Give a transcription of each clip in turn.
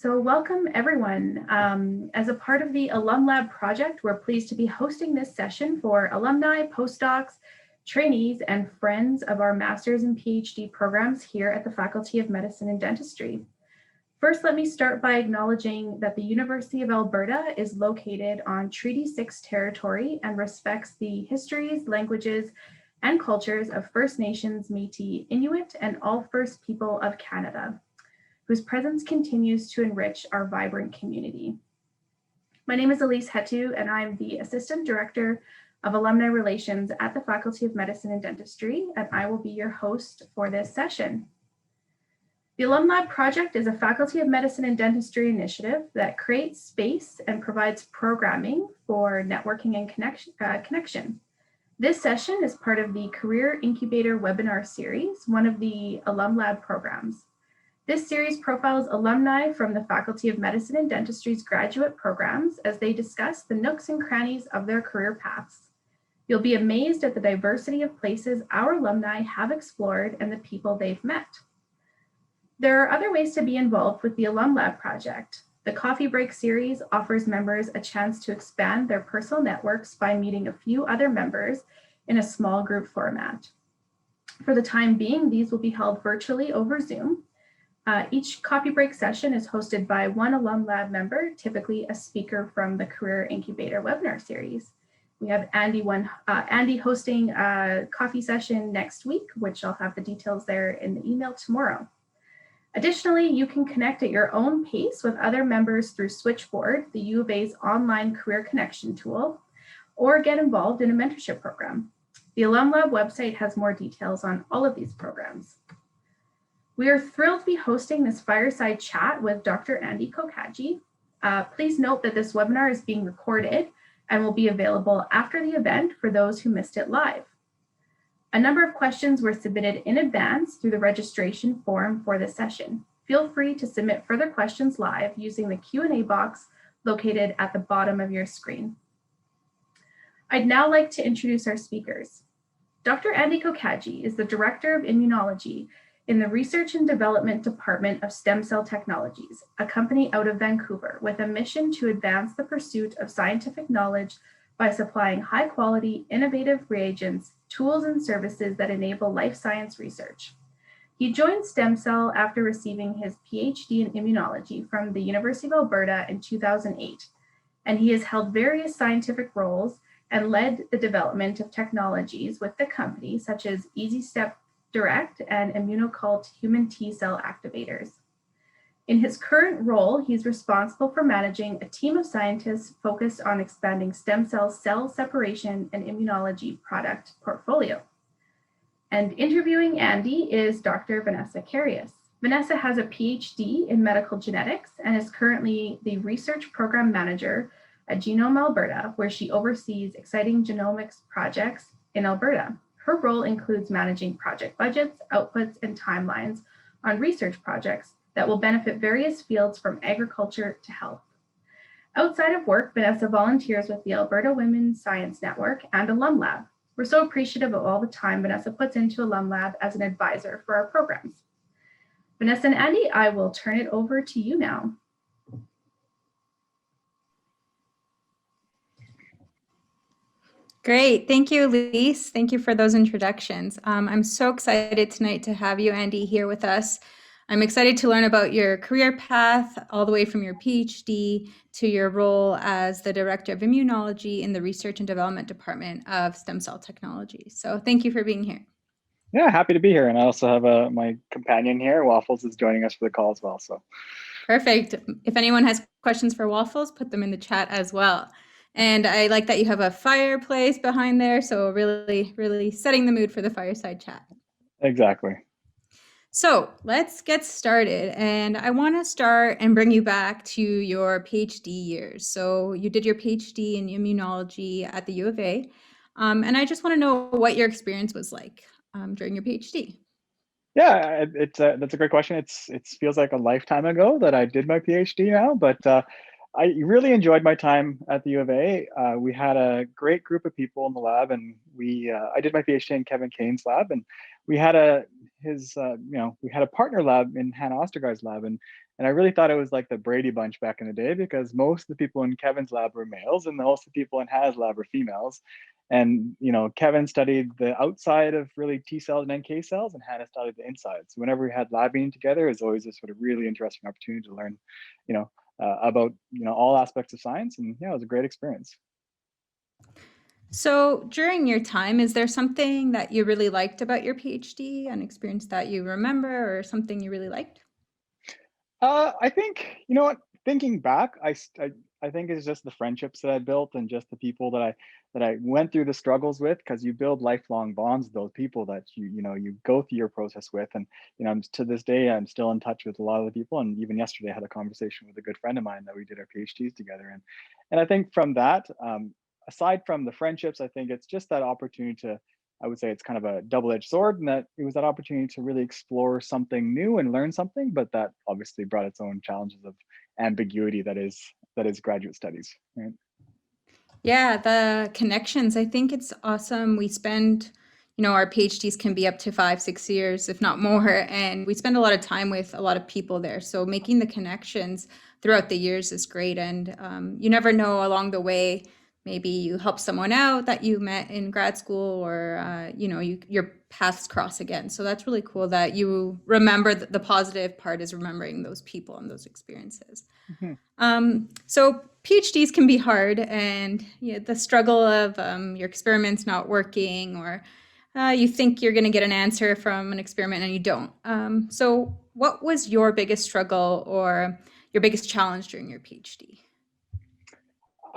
So welcome everyone. As a part of the Alumlab project, we're pleased to be hosting this session for alumni, postdocs, trainees, and friends of our master's and PhD programs here at the Faculty of Medicine and Dentistry. First, let me start by acknowledging that the University of Alberta is located on Treaty 6 territory and respects the histories, languages, and cultures of First Nations, Métis, Inuit, and all First People of Canada, whose presence continues to enrich our vibrant community. My name is Elise Hetu, and I'm the Assistant Director of Alumni Relations at the Faculty of Medicine and Dentistry, and I will be your host for this session. The Alumlab project is a Faculty of Medicine and Dentistry initiative that creates space and provides programming for networking and connection. This session is part of the Career Incubator webinar series, one of the Alumlab programs. This series profiles alumni from the Faculty of Medicine and Dentistry's graduate programs as they discuss the nooks and crannies of their career paths. You'll be amazed at the diversity of places our alumni have explored and the people they've met. There are other ways to be involved with the Alumlab project. The Coffee Break series offers members a chance to expand their personal networks by meeting a few other members in a small group format. For the time being, these will be held virtually over Zoom. Each Coffee Break session is hosted by one Alumlab member, typically a speaker from the Career Incubator webinar series. We have Andy hosting a coffee session next week, which I'll have the details there in the email tomorrow. Additionally, you can connect at your own pace with other members through Switchboard, the U of A's online career connection tool, or get involved in a mentorship program. The Alumlab website has more details on all of these programs. We are thrilled to be hosting this fireside chat with Dr. Andy Kokaji. Please note that this webinar is being recorded and will be available after the event for those who missed it live. A number of questions were submitted in advance through the registration form for this session. Feel free to submit further questions live using the Q&A box located at the bottom of your screen. I'd now like to introduce our speakers. Dr. Andy Kokaji is the Director of Immunology in the Research and Development Department of STEMCELL Technologies, a company out of Vancouver with a mission to advance the pursuit of scientific knowledge by supplying high-quality, innovative reagents, tools, and services that enable life science research. He joined STEMCELL after receiving his PhD in immunology from the University of Alberta in 2008, and he has held various scientific roles and led the development of technologies with the company, such as EasyStep Direct and Immunocult human T-cell activators. In his current role, he's responsible for managing a team of scientists focused on expanding stem cell separation and immunology product portfolio. And interviewing Andy is Dr. Vanessa Carias. Vanessa has a PhD in medical genetics and is currently the research program manager at Genome Alberta, where she oversees exciting genomics projects in Alberta. Her role includes managing project budgets, outputs, and timelines on research projects that will benefit various fields from agriculture to health. Outside of work, Vanessa volunteers with the Alberta Women's Science Network and Alumlab. We're so appreciative of all the time Vanessa puts into Alumlab as an advisor for our programs. Vanessa and Andy, I will turn it over to you now. Great, thank you, Elise. Thank you for those introductions. I'm so excited tonight to have you, Andy, here with us. I'm excited to learn about your career path, all the way from your PhD to your role as the Director of Immunology in the Research and Development Department of STEMCELL Technologies. So thank you for being here. Yeah, happy to be here. And I also have my companion here, Waffles, is joining us for the call as well. So perfect. If anyone has questions for Waffles, put them in the chat as well. And I like that you have a fireplace behind there. So really, really setting the mood for the fireside chat. Exactly. So let's get started. And I want to start and bring you back to your PhD years. So you did your PhD in immunology at the U of A. And I just want to know what your experience was like during your PhD. Yeah, that's a great question. It feels like a lifetime ago that I did my PhD now, but I really enjoyed my time at the U of A. We had a great group of people in the lab, and I did my PhD in Kevin Kane's lab, and we had a we had a partner lab in Hannah Ostergaard's lab, and I really thought it was like the Brady Bunch back in the day, because most of the people in Kevin's lab were males and most of the people in Hannah's lab were females. And Kevin studied the outside of really T cells and NK cells, and Hannah studied the inside. So whenever we had lab meeting together, it's always a sort of really interesting opportunity to learn, about all aspects of science, and yeah, it was a great experience. So during your time, is there something that you really liked about your PhD, an experience that you remember, or something you really liked? I think, thinking back, I think it's just the friendships that I built and just the people that I went through the struggles with, because you build lifelong bonds with those people that you go through your process with. And to this day, I'm still in touch with a lot of the people. And even yesterday, I had a conversation with a good friend of mine that we did our PhDs together. And I think from that, aside from the friendships, I think it's just that opportunity to, I would say it's kind of a double-edged sword, and that it was that opportunity to really explore something new and learn something, but that obviously brought its own challenges of ambiguity that is graduate studies, right? Yeah, the connections. I think it's awesome. We spend, our PhDs can be up to 5, 6 years, if not more. And we spend a lot of time with a lot of people there. So making the connections throughout the years is great. And you never know along the way, maybe you help someone out that you met in grad school, or, your paths cross again. So that's really cool that you remember the positive part is remembering those people and those experiences. Mm-hmm. So PhDs can be hard, and the struggle of your experiments not working, or you think you're going to get an answer from an experiment and you don't. So what was your biggest struggle or your biggest challenge during your PhD?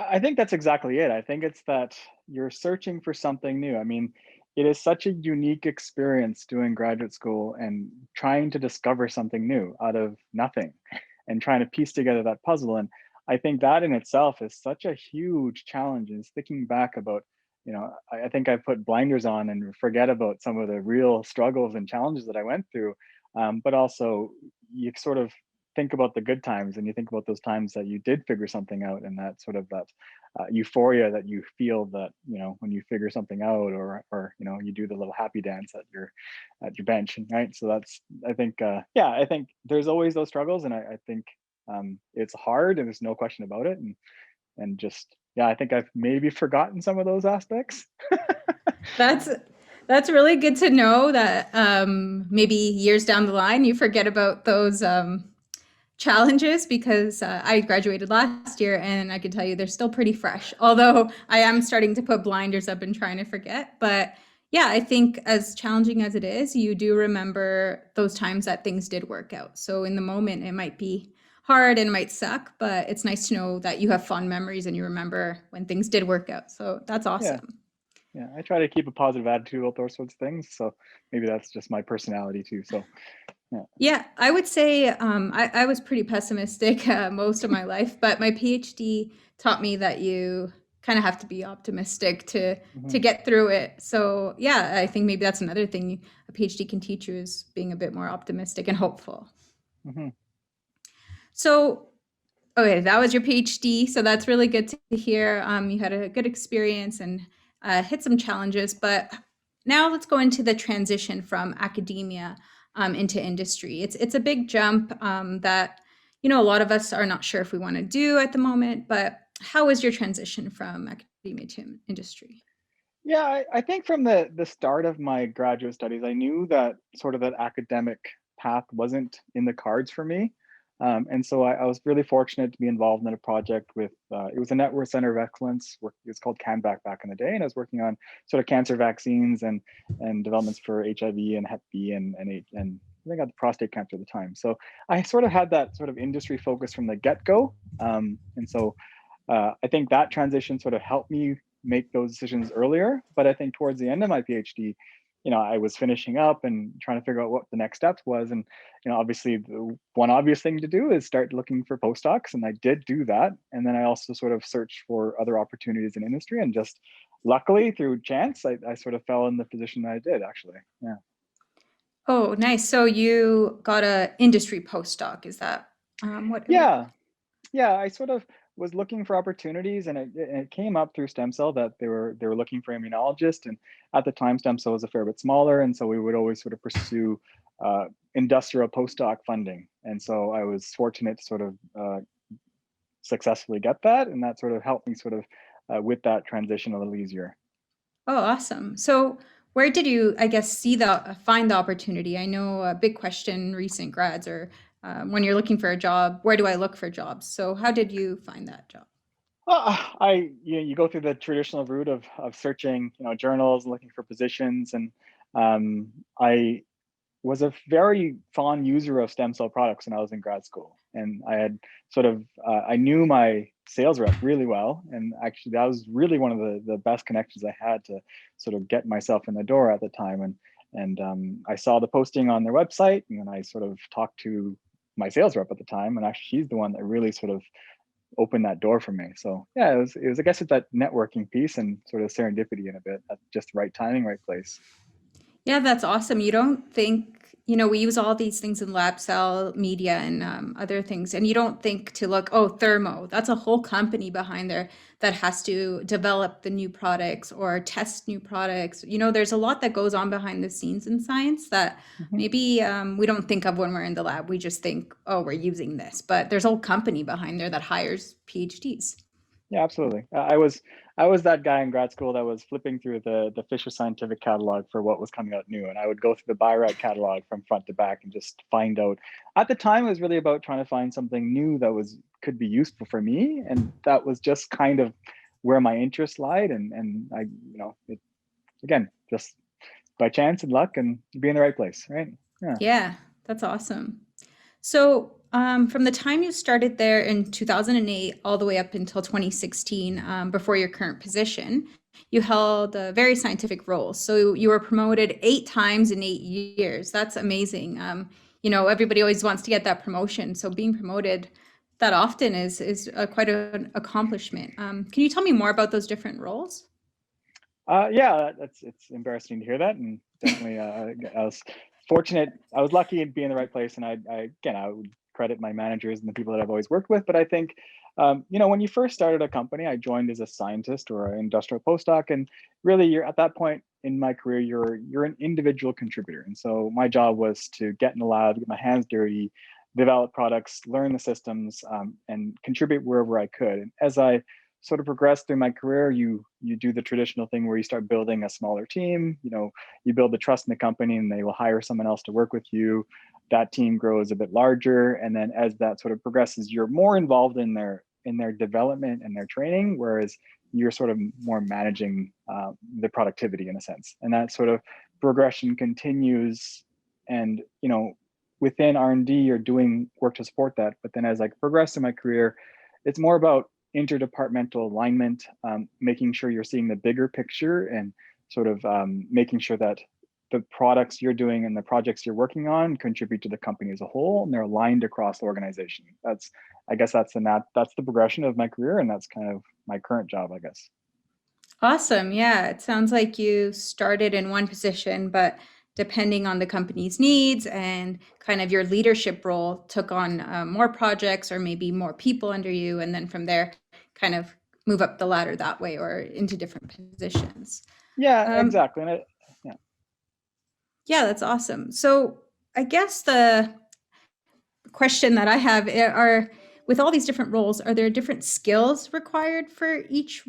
I think that's exactly it. I think it's that you're searching for something new. I mean, it is such a unique experience doing graduate school and trying to discover something new out of nothing and trying to piece together that puzzle. And I think that in itself is such a huge challenge. And thinking back about, I think I put blinders on and forget about some of the real struggles and challenges that I went through. But also, you sort of think about the good times, and you think about those times that you did figure something out, and that sort of that euphoria that you feel that when you figure something out, or you do the little happy dance at your bench, right? So that's, I think, I think there's always those struggles, and I think it's hard, and there's no question about it, and just I think I've maybe forgotten some of those aspects. That's really good to know that maybe years down the line you forget about those challenges, because I graduated last year and I can tell you they're still pretty fresh, although I am starting to put blinders up and trying to forget. But yeah, I think as challenging as it is, you do remember those times that things did work out. So in the moment, it might be hard and might suck, but it's nice to know that you have fond memories and you remember when things did work out. So that's awesome. Yeah, I try to keep a positive attitude about those sorts of things. So maybe that's just my personality too. So yeah, I would say I was pretty pessimistic most of my life, but my PhD taught me that you kind of have to be optimistic to get through it. So yeah, I think maybe that's another thing a PhD can teach you, is being a bit more optimistic and hopeful. Mm-hmm. So okay, that was your PhD, so that's really good to hear. You had a good experience and hit some challenges, but now let's go into the transition from academia into industry. It's a big jump that a lot of us are not sure if we want to do at the moment. But how was your transition from academia to industry? Yeah, I think from the start of my graduate studies, I knew that sort of that academic path wasn't in the cards for me. And so I was really fortunate to be involved in a project with, it was a network center of excellence. It was called CanVac back in the day. And I was working on sort of cancer vaccines and developments for HIV and Hep B and I think I had prostate cancer at the time. So I sort of had that sort of industry focus from the get-go. And so I think that transition sort of helped me make those decisions earlier. But I think towards the end of my PhD, I was finishing up and trying to figure out what the next steps was. And, obviously the one obvious thing to do is start looking for postdocs. And I did do that. And then I also sort of searched for other opportunities in industry, and just luckily through chance, I sort of fell in the position that I did, actually. Yeah. Oh, nice. So you got a industry postdoc. Is that what? Yeah. Yeah, I sort of was looking for opportunities, and it came up through stem cell that they were looking for immunologists, and at the time stem cell was a fair bit smaller, and so we would always sort of pursue industrial postdoc funding, and so I was fortunate to sort of successfully get that, and that sort of helped me sort of with that transition a little easier. Oh, awesome. So where did you, I guess, find the opportunity? I know a big question recent grads are when you're looking for a job, where do I look for jobs? So how did you find that job? Well, you go through the traditional route of searching, journals, looking for positions, and I was a very fond user of stem cell products when I was in grad school. And I had sort of, I knew my sales rep really well. And actually that was really one of the best connections I had to sort of get myself in the door at the time. And I saw the posting on their website, and then I sort of talked to my sales rep at the time. And actually she's the one that really sort of opened that door for me. So yeah, it was, I guess it's that networking piece and sort of serendipity in a bit, at just right timing, right place. Yeah, that's awesome. You don't think, we use all these things in lab cell media and other things, and you don't think to look, oh, Thermo, that's a whole company behind there that has to develop the new products or test new products. There's a lot that goes on behind the scenes in science that Mhm. maybe we don't think of when we're in the lab. We just think, oh, we're using this, but there's a whole company behind there that hires PhDs. Yeah, absolutely. I was that guy in grad school that was flipping through the Fisher Scientific catalog for what was coming out new, and I would go through the Bio-Rad catalog from front to back and just find out. At the time, it was really about trying to find something new that could be useful for me, and that was just kind of where my interest lied. And I, it, again, just by chance and luck and be in the right place, right? Yeah. Yeah, that's awesome. So, from the time you started there in 2008 all the way up until 2016, before your current position, you held very scientific roles. So, you were promoted 8 times in 8 years. That's amazing. Everybody always wants to get that promotion. So, being promoted that often is quite an accomplishment. Can you tell me more about those different roles? Yeah, it's embarrassing to hear that, and definitely, I was fortunate. I was lucky to be in the right place, and I would credit my managers and the people that I've always worked with. But I think, when you first started a company, I joined as a scientist or an industrial postdoc, and really, you're at that point in my career, you're an individual contributor, and so my job was to get in the lab, get my hands dirty, develop products, learn the systems, and contribute wherever I could. And as I sort of progress through my career, you do the traditional thing where you start building a smaller team. You build the trust in the company, and they will hire someone else to work with you. That team grows a bit larger, and then as that sort of progresses, you're more involved in their development and their training, whereas you're sort of more managing the productivity in a sense. And that sort of progression continues. And within R&D, you're doing work to support that. But then as I progress in my career, it's more about interdepartmental alignment, making sure you're seeing the bigger picture, and sort of making sure that the products you're doing and the projects you're working on contribute to the company as a whole, and they're aligned across the organization. I guess that's the progression of my career, and that's kind of my current job, I guess. Awesome. Yeah, it sounds like you started in one position, but depending on the company's needs and kind of your leadership role, took on more projects or maybe more people under you. And then from there, kind of move up the ladder that way or into different positions. Yeah, Um, exactly. And yeah. yeah, that's awesome. So I guess the question that I have are, with all these different roles, are there different skills required for each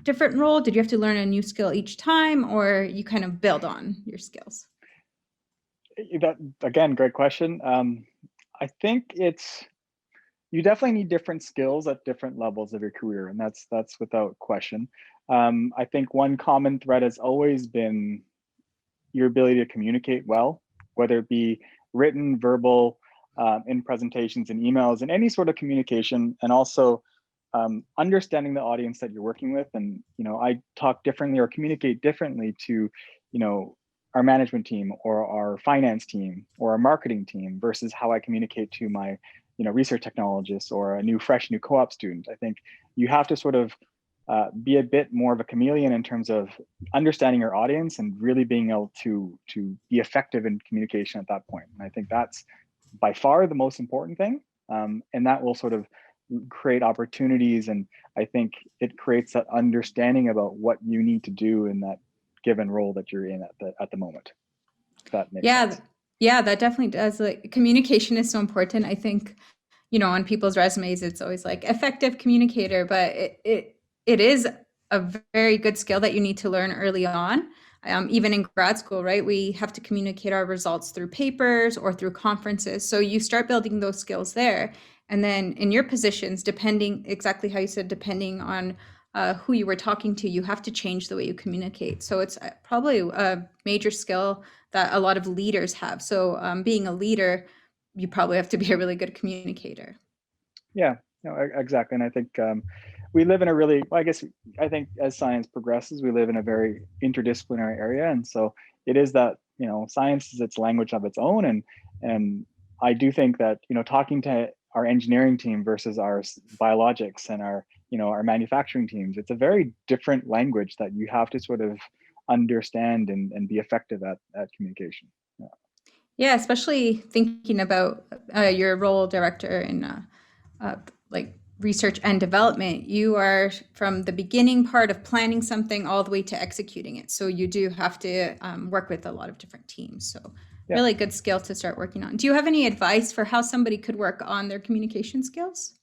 different role? Did you have to learn a new skill each time, or you kind of build on your skills? That, again, great question. I think you definitely need different skills at different levels of your career, and that's without question. I think one common thread has always been your ability to communicate well, whether it be written, verbal, in presentations and emails, and any sort of communication, and also understanding the audience that you're working with. And I talk differently or communicate differently to our management team or our finance team or our marketing team versus how I communicate to my research technologist or a fresh new co-op student. I think you have to sort of be a bit more of a chameleon in terms of understanding your audience and really being able to be effective in communication at that point. And I think that's by far the most important thing, and that will sort of create opportunities, and I think it creates that understanding about what you need to do in that given role that you're in at the moment. If that makes sense. Yeah, that definitely does. Like, communication is so important. I think, on people's resumes, it's always like effective communicator, but it is a very good skill that you need to learn early on. Even in grad school, right? We have to communicate our results through papers or through conferences. So you start building those skills there. And then in your positions, depending exactly how you said, depending on who you were talking to, you have to change the way you communicate. So it's probably a major skill that a lot of leaders have. So being a leader, you probably have to be a really good communicator. Yeah, no, exactly. And I think we live in a really, I think as science progresses, we live in a very interdisciplinary area. And so it is that, science is its language of its own. And I do think that, talking to our engineering team versus our biologics and our manufacturing teams, it's a very different language that you have to sort of understand and be effective at communication. Yeah. Yeah, especially thinking about your role director in like research and development. You are from the beginning part of planning something all the way to executing it. So you do have to work with a lot of different teams. So Yeah. really good skill to start working on. Do you have any advice for how somebody could work on their communication skills?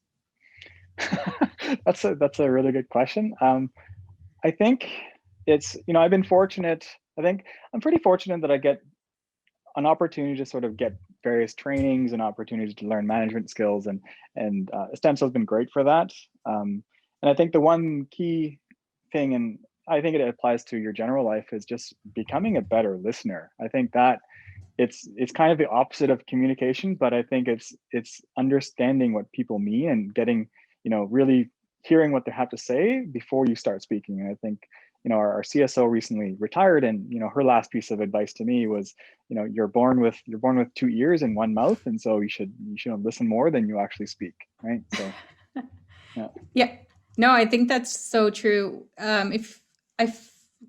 That's a really good question. I think it's, I've been fortunate. I think I'm pretty fortunate that I get an opportunity to sort of get various trainings and opportunities to learn management skills, and STEMCELL has been great for that. And I think the one key thing, and I think it applies to your general life, is just becoming a better listener. I think that it's kind of the opposite of communication, but I think it's understanding what people mean and getting, really hearing what they have to say before you start speaking. And I think, our CSO recently retired, and her last piece of advice to me was, you're born with 2 ears and 1 mouth, and so you should listen more than you actually speak, right? So yeah. Yeah, no, I think that's so true. If I've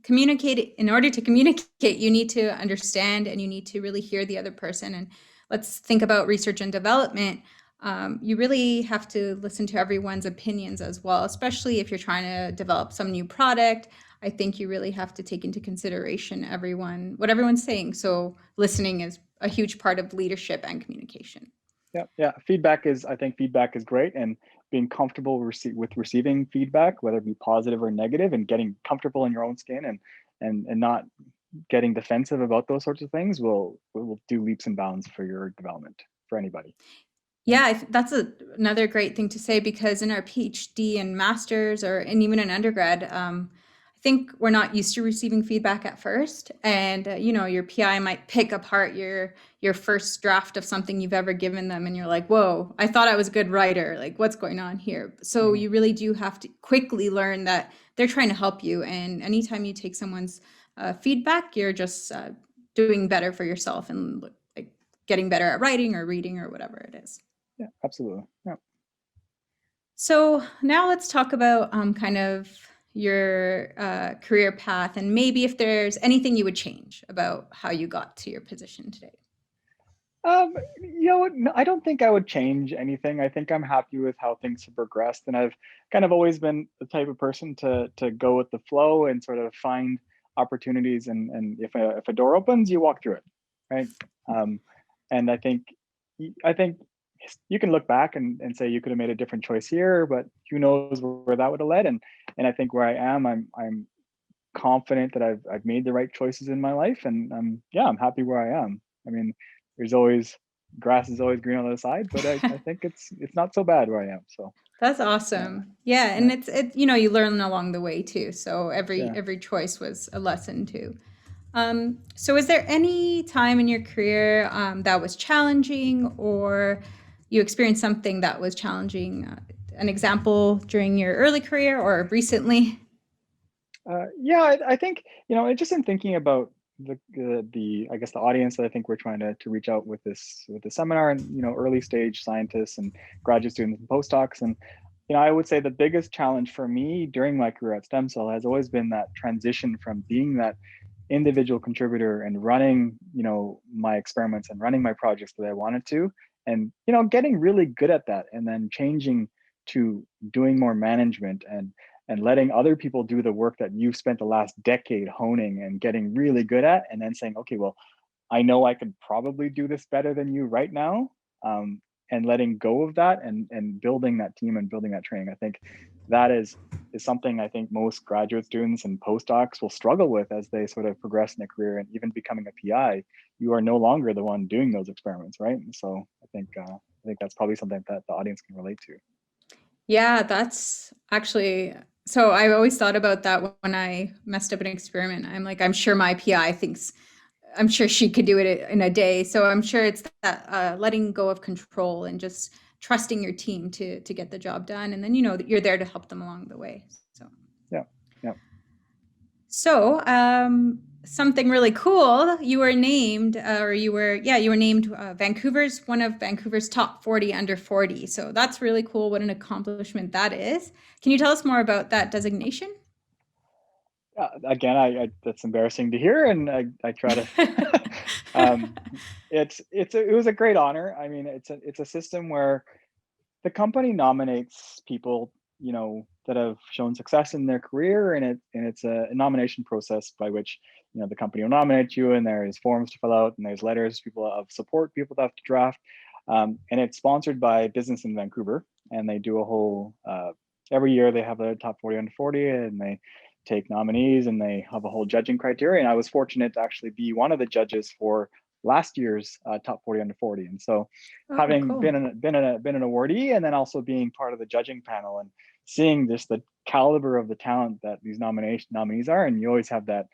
communicated, in order to communicate, you need to understand and you need to really hear the other person. And let's think about research and development. You really have to listen to everyone's opinions as well, especially if you're trying to develop some new product. I think you really have to take into consideration what everyone's saying. So listening is a huge part of leadership and communication. Yeah. I think feedback is great, and being comfortable with receiving feedback, whether it be positive or negative, and getting comfortable in your own skin, and not getting defensive about those sorts of things will do leaps and bounds for your development, for anybody. Yeah, that's another great thing to say, because in our PhD and masters, and even in undergrad, I think we're not used to receiving feedback at first, and your PI might pick apart your first draft of something you've ever given them, and you're like, "Whoa, I thought I was a good writer. Like, what's going on here?" So you really do have to quickly learn that they're trying to help you, and anytime you take someone's feedback, you're just doing better for yourself and like getting better at writing or reading or whatever it is. Yeah, absolutely. Yeah. So now let's talk about kind of your career path, and maybe if there's anything you would change about how you got to your position today. No, I don't think I would change anything. I think I'm happy with how things have progressed, and I've kind of always been the type of person to go with the flow and sort of find opportunities, and if a door opens, you walk through it, right? And I think you can look back and say you could have made a different choice here, but who knows where that would have led. And I think where I am, I'm confident that I've made the right choices in my life, and I'm happy where I am. I mean, there's always grass is always green on the other side, but I think it's not so bad where I am. So That's yeah, awesome. Yeah, and yeah, you learn along the way too. So yeah. every choice was a lesson too. So is there any time in your career that was challenging, or you experienced something that was challenging? An example during your early career or recently? Yeah, I think just in thinking about the I guess the audience that I think we're trying to reach out with this seminar, and early stage scientists and graduate students and postdocs. And I would say the biggest challenge for me during my career at STEMCELL has always been that transition from being that individual contributor and running my experiments and running my projects that I wanted to, and getting really good at that, and then changing to doing more management and letting other people do the work that you've spent the last decade honing and getting really good at, and then saying, okay, well, I know I could probably do this better than you right now, and letting go of that and building that team and building that training. I think that is something I think most graduate students and postdocs will struggle with as they sort of progress in a career, and even becoming a PI, you are no longer the one doing those experiments, right? And so I think that's probably something that the audience can relate to. Yeah, that's actually, so I always thought about that when I messed up an experiment. I'm like, I'm sure my PI thinks, I'm sure she could do it in a day. So I'm sure it's that letting go of control and just trusting your team to get the job done. And then, you're there to help them along the way. So, Yeah. so something really cool, you were named, Vancouver's, one of Vancouver's top 40 under 40. So that's really cool. What an accomplishment that is. Can you tell us more about that designation? Again, that's embarrassing to hear, and I try to. It was a great honor. I mean, it's a system where the company nominates people, that have shown success in their career, and it's a nomination process by which the company will nominate you, and there's forms to fill out, and there's letters people of support people have to draft, and it's sponsored by Business in Vancouver, and they do a whole every year they have a top 40 under 40, and they take nominees, and they have a whole judging criteria. And I was fortunate to actually be one of the judges for last year's top 40 under 40. And so having cool. been an awardee, and then also being part of the judging panel and seeing just the caliber of the talent that these nominees are, and you always have that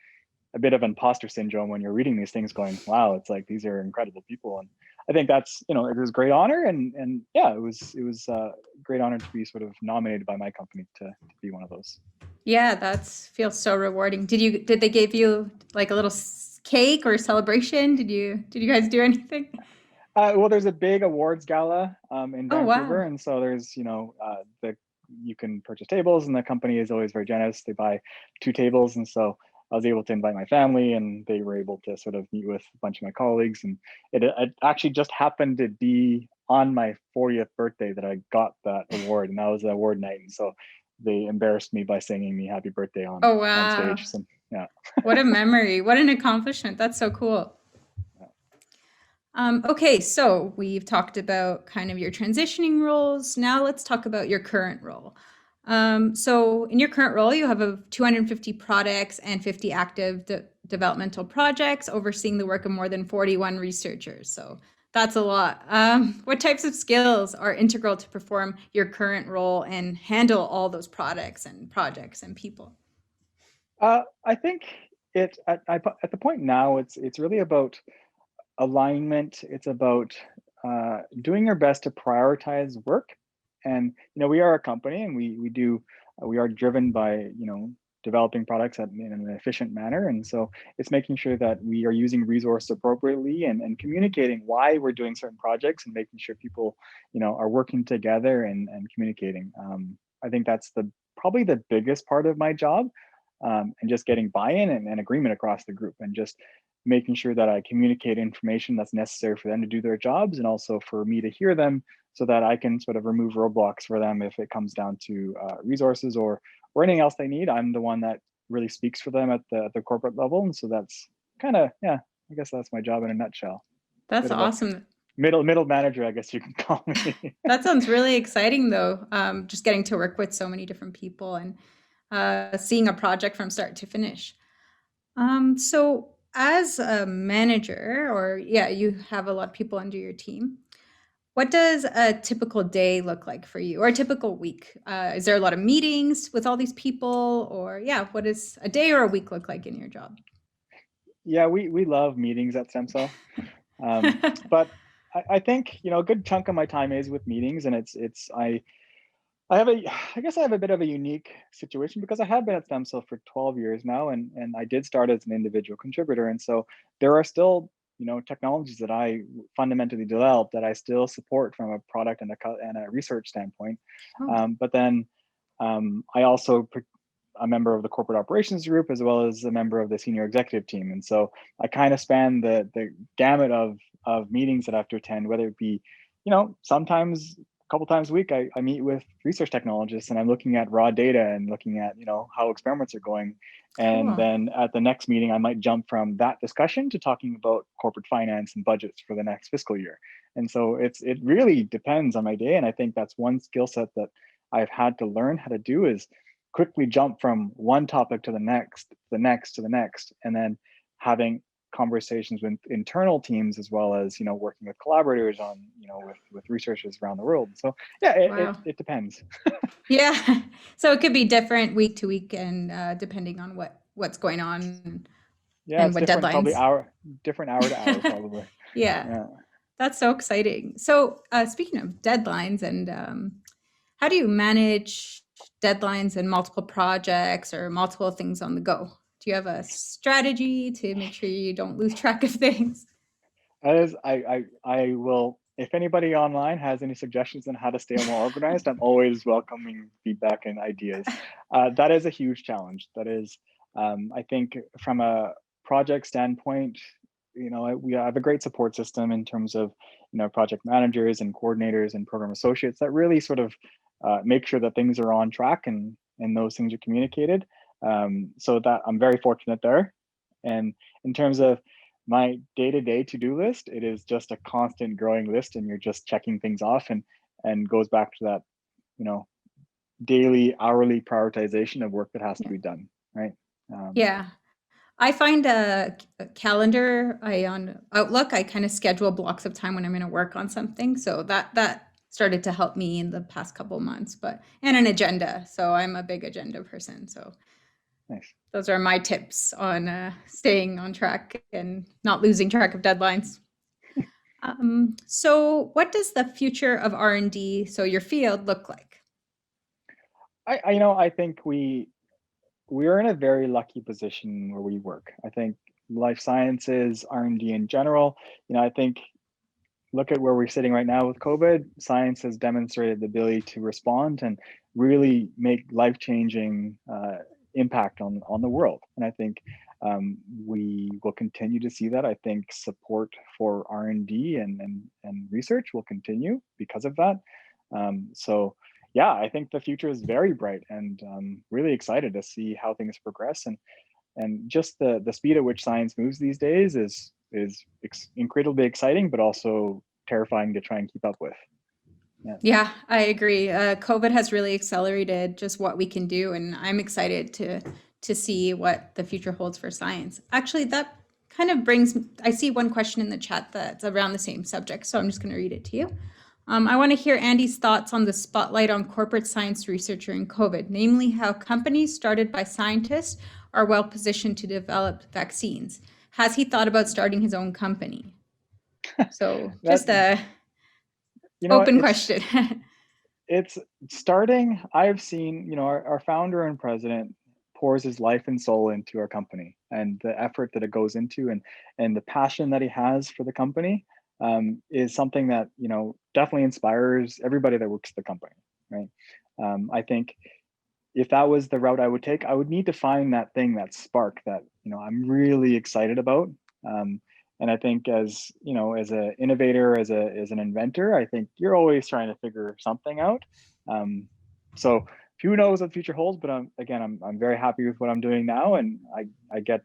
a bit of imposter syndrome when you're reading these things going, wow, it's like these are incredible people. And I think that's, it was a great honor, and yeah, it was a great honor to be sort of nominated by my company to be one of those. Yeah, that feels so rewarding. Did they give you like a little cake or celebration? Did you guys do anything? Well, there's a big awards gala in Vancouver, wow. and so there's you can purchase tables, and the company is always very generous. They buy 2 tables, and so I was able to invite my family, and they were able to sort of meet with a bunch of my colleagues. And it actually just happened to be on my 40th birthday that I got that award, and that was the award night. And so they embarrassed me by singing me happy birthday on wow. stage. So yeah. What a memory. What an accomplishment. That's so cool. Okay, so we've talked about kind of your transitioning roles. Now let's talk about your current role. So in your current role, you have 250 products and 50 active developmental projects, overseeing the work of more than 41 researchers. So that's a lot. What types of skills are integral to perform your current role and handle all those products and projects and people? I think at the point now, it's really about alignment. It's about doing your best to prioritize work. And we are a company, and we are driven by developing products in an efficient manner. And so it's making sure that we are using resources appropriately, and communicating why we're doing certain projects, and making sure people are working together and communicating. I think that's probably the biggest part of my job, and just getting buy-in and agreement across the group, and just making sure that I communicate information that's necessary for them to do their jobs, and also for me to hear them, so that I can sort of remove roadblocks for them if it comes down to resources or anything else they need. I'm the one that really speaks for them at the corporate level, and so that's kind of, yeah, I guess that's my job in a nutshell. That's awesome. Middle manager, I guess you can call me. That sounds really exciting, though. Just getting to work with so many different people and seeing a project from start to finish. So as a manager, or you have a lot of people under your team, what does a typical day look like for you, or a typical week? Is there a lot of meetings with all these people, or what does a day or a week look like in your job? Yeah, we love meetings at STEMCELL, but I think a good chunk of my time is with meetings, and I guess I have a bit of a unique situation, because I have been at STEMCELL for 12 years now, and I did start as an individual contributor. And so there are still, technologies that I fundamentally developed that I still support from a product and a research standpoint. But then I also a member of the corporate operations group, as well as a member of the senior executive team. And so I kind of span the gamut of meetings that I have to attend, whether it be, sometimes couple times a week, I meet with research technologists, and I'm looking at raw data and looking at, how experiments are going. And Cool. then at the next meeting, I might jump from that discussion to talking about corporate finance and budgets for the next fiscal year. And so it really depends on my day. And I think that's one skill set that I've had to learn how to do, is quickly jump from one topic to the next, to the next, and then having conversations with internal teams, as well as working with collaborators on with researchers around the world. So yeah, Wow. it depends. Yeah. So it could be different week to week, and depending on what's going on Yeah, and it's what different, probably deadlines. different hour to hour, probably. Yeah, Yeah. that's so exciting. So speaking of deadlines, and how do you manage deadlines and multiple projects or multiple things on the go? Do you have a strategy to make sure you don't lose track of things? That is, I will, if anybody online has any suggestions on how to stay more organized, I'm always welcoming feedback and ideas. That is a huge challenge. That is, I think from a project standpoint, we have a great support system in terms of, project managers and coordinators and program associates that really sort of make sure that things are on track, and those things are communicated. So that I'm very fortunate there. And in terms of my day-to-day to-do list, it is just a constant growing list, and you're just checking things off, and goes back to that, you know, daily, hourly prioritization of work that has to Yeah. be done, right? Yeah. I find a calendar. I on Outlook, I kind of schedule blocks of time when I'm going to work on something. So that started to help me in the past couple of months. But and an agenda. So I'm a big agenda person. So Nice. those are my tips on staying on track and not losing track of deadlines. So what does the future of R&D, so your field, look like? I think we're in a very lucky position where we work. I think life sciences, R&D in general, I think look at where we're sitting right now with COVID. Science has demonstrated the ability to respond and really make life-changing impact on the world. And I think we will continue to see that. I think support for R&D and research will continue because of that. So yeah, I think the future is very bright, and really excited to see how things progress. And just the speed at which science moves these days is incredibly exciting, but also terrifying to try and keep up with. Yeah, I agree. COVID has really accelerated just what we can do, and I'm excited to see what the future holds for science. Actually, that kind of brings. I see one question in the chat that's around the same subject, so I'm just going to read it to you. I want to hear Andy's thoughts on the spotlight on corporate science research during COVID, namely how companies started by scientists are well positioned to develop vaccines. Has he thought about starting his own company? So That just a what, open question. it's starting. I've seen, our founder and president pours his life and soul into our company, and the effort that it goes into, and the passion that he has for the company is something that definitely inspires everybody that works at the company, right? I think if that was the route I would take, I would need to find that thing, that spark that I'm really excited about. And I think as as an innovator, as an inventor, I think you're always trying to figure something out. So who knows what the future holds? But I'm very happy with what I'm doing now, and I get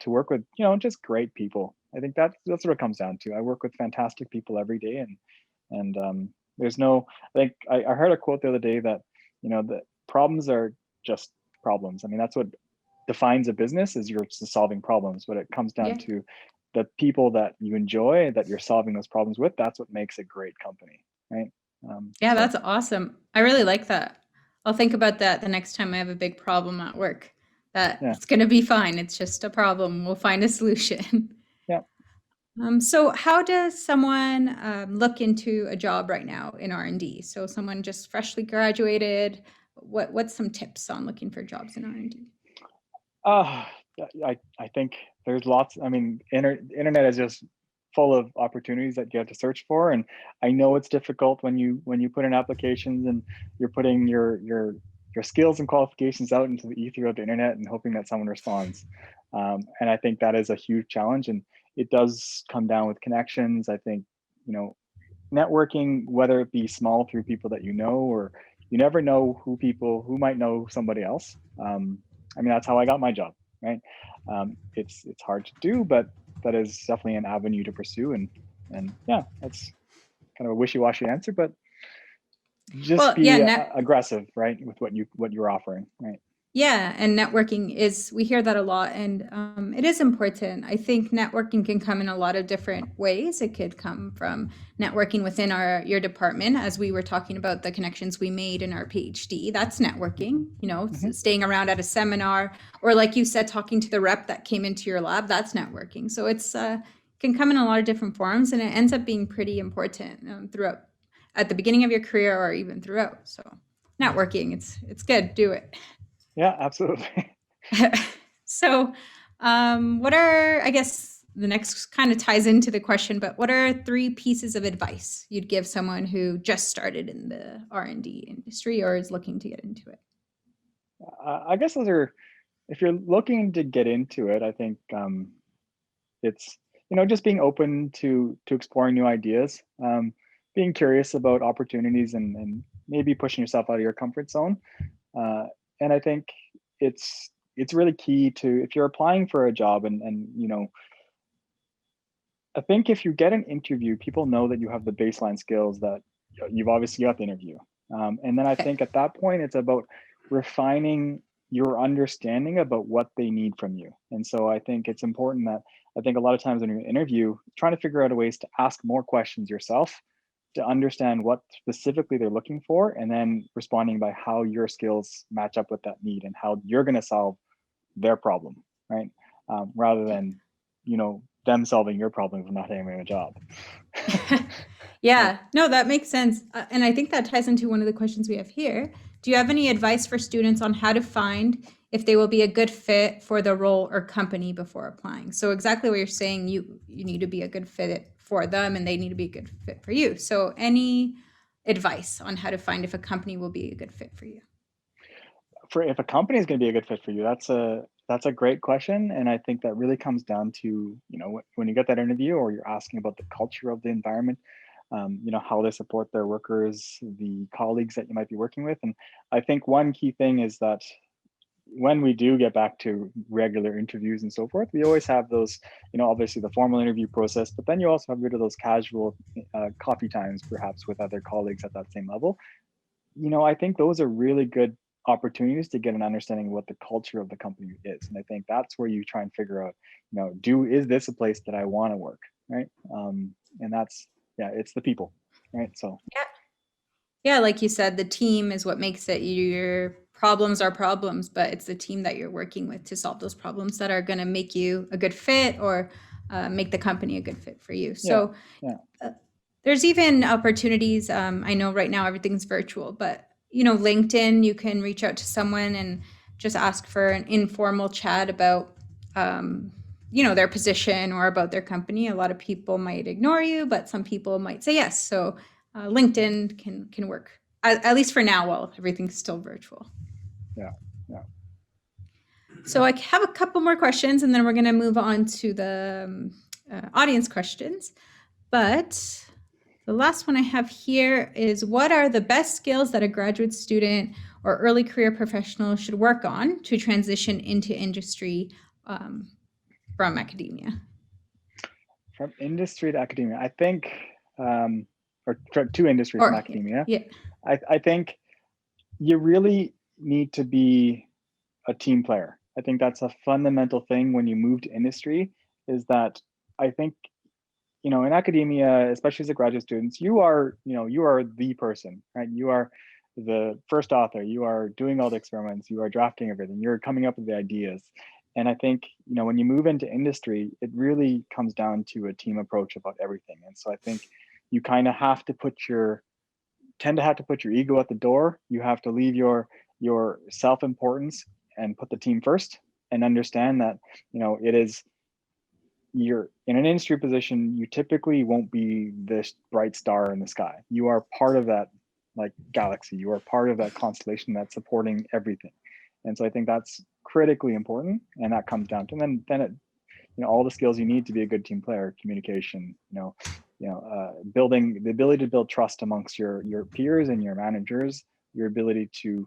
to work with just great people. I think that's what it comes down to. I work with fantastic people every day, and there's no. I think I heard a quote the other day that that problems are just problems. I mean, that's what defines a business, is you're solving problems. But it comes down Yeah. to the people that you enjoy, that you're solving those problems with. That's what makes a great company, right? Yeah, So that's awesome. I really like that. I'll think about that the next time I have a big problem at work. That yeah, it's going to be fine. It's just a problem. We'll find a solution. yeah. So, how does someone look into a job right now in R&D? So, someone just freshly graduated. What's some tips on looking for jobs in R&D? Uh, I think there's lots. I mean, internet is just full of opportunities that you have to search for, and I know it's difficult when you put in applications and you're putting your skills and qualifications out into the ether of the internet and hoping that someone responds. And I think that is a huge challenge, and it does come down with connections. I think networking, whether it be small through people that you know, or you never know who might know somebody else. I mean, that's how I got my job, right? It's hard to do, but that is definitely an avenue to pursue. And yeah, that's kind of a wishy-washy answer, but just Well, yeah, be aggressive, right, with what you're offering, right? yeah, and networking is, we hear that a lot, and it is important. I think networking can come in a lot of different ways. It could come from networking within your department, as we were talking about the connections we made in our PhD. That's networking, staying around at a seminar, or like you said, talking to the rep that came into your lab. That's networking. So it's can come in a lot of different forms, and it ends up being pretty important throughout, at the beginning of your career or even throughout. So networking, it's good. Do it. Yeah, absolutely. So, what are, I guess the next kind of ties into the question, but what are 3 pieces of advice you'd give someone who just started in the R&D industry or is looking to get into it? I guess those are, if you're looking to get into it, I think it's, just being open to exploring new ideas, being curious about opportunities, and maybe pushing yourself out of your comfort zone. And I think it's really key to, if you're applying for a job, and I think if you get an interview, people know that you have the baseline skills that you've obviously got the interview. And then I think at that point, it's about refining your understanding about what they need from you. And so I think it's important that, I think a lot of times when you interview, trying to figure out ways to ask more questions yourself to understand what specifically they're looking for, and then responding by how your skills match up with that need and how you're going to solve their problem, right? Rather than, them solving your problem for not having a job. Yeah, no, that makes sense. And I think that ties into one of the questions we have here. Do you have any advice for students on how to find if they will be a good fit for the role or company before applying? So exactly what you're saying, you need to be a good fit for them and they need to be a good fit for you. So any advice on how to find if a company will be a good fit for you? For if a company is going to be a good fit for you, that's a great question. And I think that really comes down to, when you get that interview, or you're asking about the culture of the environment, how they support their workers, the colleagues that you might be working with. And I think one key thing is that when we do get back to regular interviews and so forth, we always have those, obviously the formal interview process, but then you also have rid of those casual coffee times, perhaps with other colleagues at that same level. I think those are really good opportunities to get an understanding of what the culture of the company is. And I think that's where you try and figure out, is this a place that I want to work, right? And that's, it's the people, right? So yeah, like you said, the team is what makes it. Your problems are problems, but it's the team that you're working with to solve those problems that are going to make you a good fit, or make the company a good fit for you. So there's even opportunities. I know right now everything's virtual, but LinkedIn, you can reach out to someone and just ask for an informal chat about their position or about their company. A lot of people might ignore you, but some people might say yes. So LinkedIn can work, at least for now, while everything's still virtual. Yeah. So I have a couple more questions, and then we're going to move on to the audience questions. But the last one I have here is, what are the best skills that a graduate student or early career professional should work on to transition into industry from academia? From industry to academia, I think, or to industry from academia, yeah. I think you really need to be a team player. I think that's a fundamental thing when you move to industry, is that I think, in academia, especially as a graduate student, you are the person, right? You are the first author, you are doing all the experiments, you are drafting everything, you're coming up with the ideas. And I think, when you move into industry, it really comes down to a team approach about everything. And so I think you kind of tend to have to put your ego at the door. You have to leave your self-importance and put the team first, and understand that, you're in an industry position, you typically won't be this bright star in the sky. You are part of that galaxy. You are part of that constellation that's supporting everything. And so I think that's critically important, and that comes down to, and then it, all the skills you need to be a good team player: communication, building the ability to build trust amongst your peers and your managers, your ability to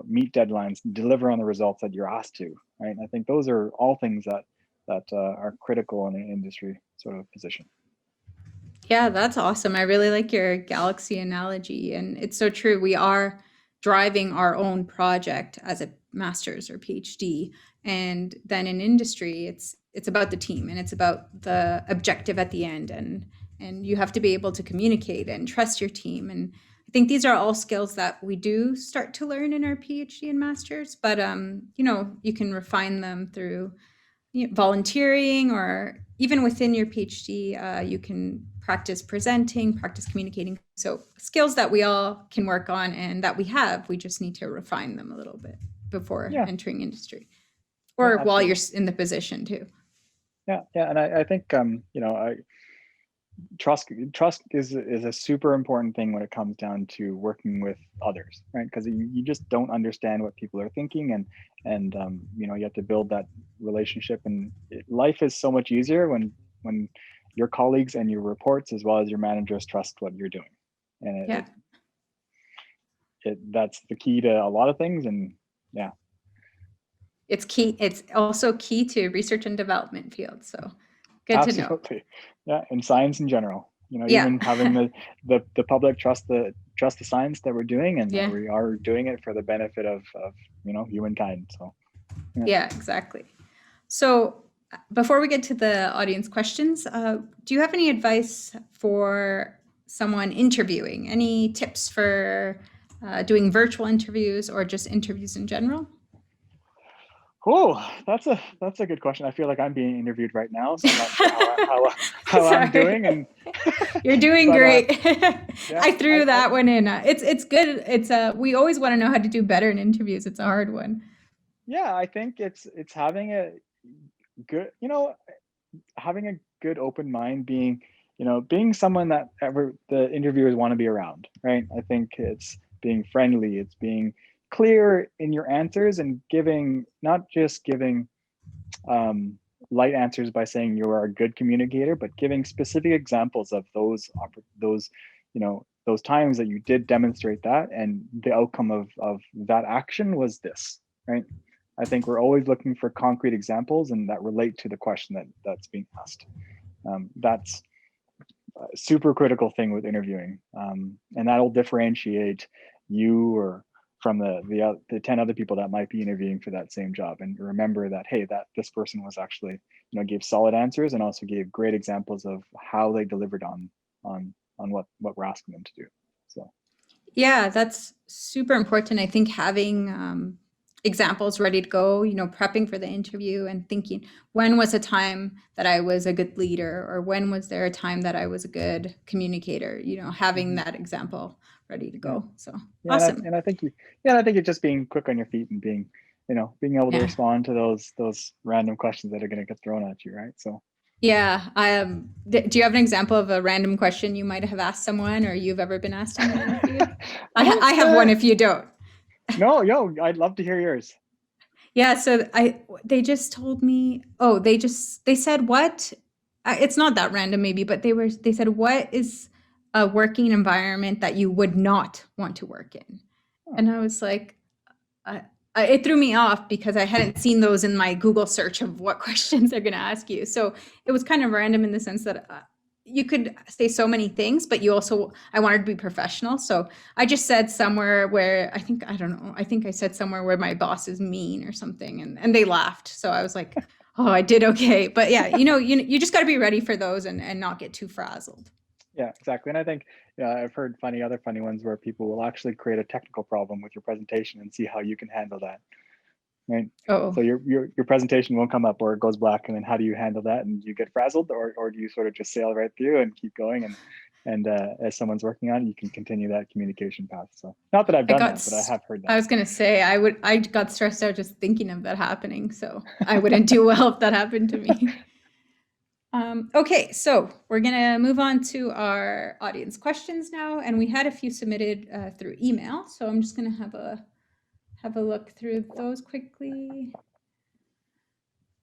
meet deadlines, deliver on the results that you're asked to, right? And I think those are all things that are critical in an industry sort of position. Yeah, that's awesome. I really like your galaxy analogy, and it's so true. We are driving our own project as a master's or PhD, and then in industry, it's about the team and it's about the objective at the end, and you have to be able to communicate and trust your team. And I think these are all skills that we do start to learn in our PhD and masters, but you can refine them through volunteering, or even within your PhD, you can practice presenting, practice communicating. So skills that we all can work on and that we have, we just need to refine them a little bit before entering industry, or while you're in the position too. Yeah, and I think trust is a super important thing when it comes down to working with others, right? Because you just don't understand what people are thinking, and you have to build that relationship. And life is so much easier when your colleagues and your reports, as well as your managers, trust what you're doing. And that's the key to a lot of things. And yeah, it's key. It's also key to research and development field. So good to know. Absolutely. Yeah, and science in general. Even having the public trust the science that we're doing, and that we are doing it for the benefit of humankind. So yeah, exactly. So before we get to the audience questions, do you have any advice for someone interviewing? Any tips for doing virtual interviews or just interviews in general? Oh, that's a good question. I feel like I'm being interviewed right now, so I'm not sure how I'm doing. And you're doing great. I threw that one in. It's good. It's we always want to know how to do better in interviews. It's a hard one. Yeah, I think it's having a good, having a good open mind, being someone that the interviewers want to be around, right? I think it's being friendly, it's being clear in your answers, and not just giving light answers by saying you are a good communicator, but giving specific examples of those times that you did demonstrate that, and the outcome of that action was this, right? I think we're always looking for concrete examples and that relate to the question that's being asked. That's a super critical thing with interviewing, and that'll differentiate you or from the 10 other people that might be interviewing for that same job. And remember that, hey, that this person was actually gave solid answers and also gave great examples of how they delivered on what we're asking them to do. So yeah, that's super important. I think having examples ready to go, prepping for the interview and thinking, when was a time that I was a good leader, or when was there a time that I was a good communicator, having that example ready to go. So awesome. And I think it's just being quick on your feet and being able to respond to those random questions that are going to get thrown at you, right? So yeah. Do you have an example of a random question you might have asked someone, or you've ever been asked in an interview? I have one if you don't. No, I'd love to hear yours. Yeah, so they just told me, they said, what? It's not that random maybe, but they said, what is a working environment that you would not want to work in? And I was like, it threw me off because I hadn't seen those in my Google search of what questions they're going to ask you. So it was kind of random in the sense that you could say so many things, but I wanted to be professional. So I just said somewhere where I think I said somewhere where my boss is mean or something, and they laughed. So I was like, oh, I did okay. But yeah, you just got to be ready for those and not get too frazzled. Yeah, exactly. And I think I've heard other funny ones where people will actually create a technical problem with your presentation and see how you can handle that. Right. Oh. So your presentation won't come up, or it goes black, and then how do you handle that? And do you get frazzled, or do you sort of just sail right through and keep going? And as someone's working on it, you can continue that communication path. So not that I've done that, but I have heard that. I was gonna say I got stressed out just thinking of that happening. So I wouldn't do well if that happened to me. Okay, so we're gonna move on to our audience questions now, and we had a few submitted through email. So I'm just gonna have a look through those quickly.